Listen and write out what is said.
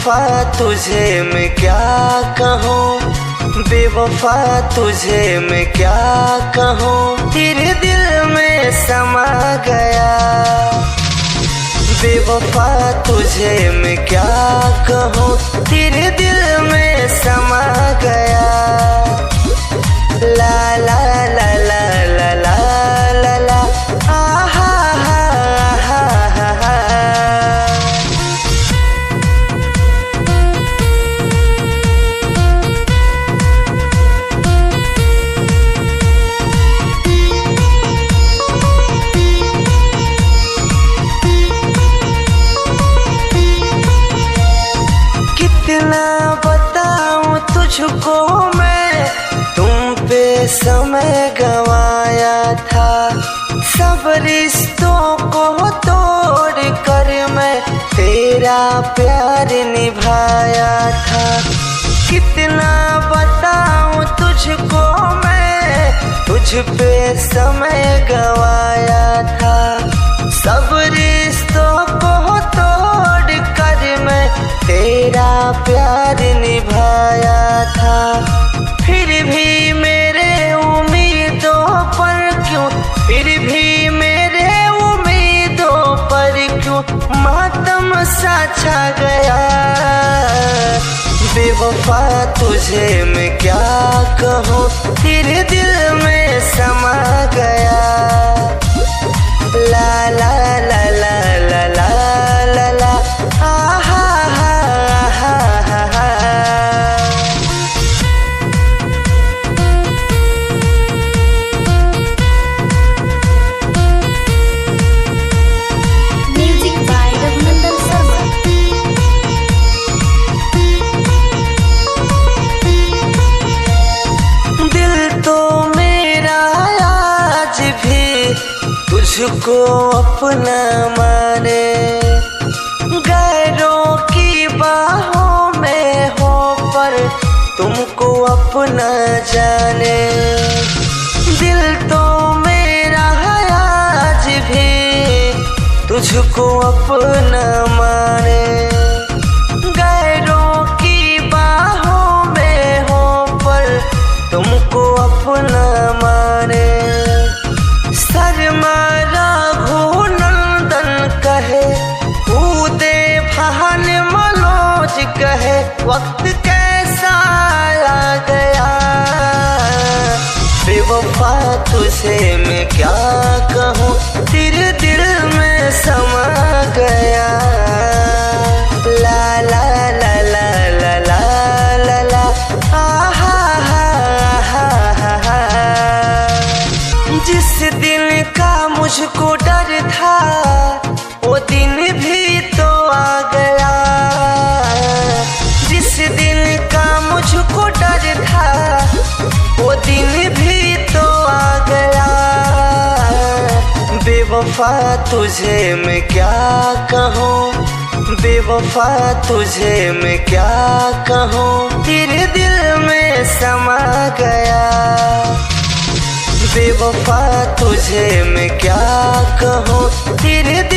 बेवफा तुझे मैं क्या कहूँ, बेवफा तुझे मैं क्या कहूँ, तेरे दिल में समा गया। बेवफा तुझे मैं क्या कहूँ, तेरे दिल में समा गया। ला ला ला ला ला ला ला ला आहा हा हा हा हा। कितना बताऊं तुझको मैं, तुम पे समय गवाया था। सब रिश्तों को तोड़ कर मैं तेरा प्यार निभाया था। कितना बताऊं तुझको मैं, तुझ पे समय गवाया था। सब रिश्तों को तोड़ कर मैं तेरा प्यार निभाया था। फिर भी मेरे उम्मीदों पर क्यों, फिर भी मेरे उम्मीदों पर क्यों मातम सा छा गया। बेवफा तुझे मैं क्या कहूँ, तेरे दिल में समा गया। ला ला ला ला ला ला ला ला आहा हा हा हा हा। Music by Raghunandan Sharma. दिल तो मेरा आज भी तुझको अपना माने, गैरों की बाहों में हो पर तुमको अपना जाने। दिल तो मेरा आज भी तुझको अपना माने, गैरों की बाहों में हो पर तुमको अपना माने। शर्मा रघुनंदन कहे, कूदे भान मनोज कहे, वक्त कैसा आ गया। बेवफा तुझे मैं क्या कहूँ, तेरे दिल में समा गया। ला ला ला ला ला ला ला ला आहा हा हा हा हा। जिस दिन का मुझको डर था वो दिन भी तो आ गया। जिस दिन का मुझको डर था वो दिन भी तो आ गया। बेवफा तुझे मैं क्या कहूँ, बेवफा तुझे मैं क्या कहूँ, तेरे दिल में समा गया। बेवफा तुझे मैं क्या कहूँ, तेरे दिल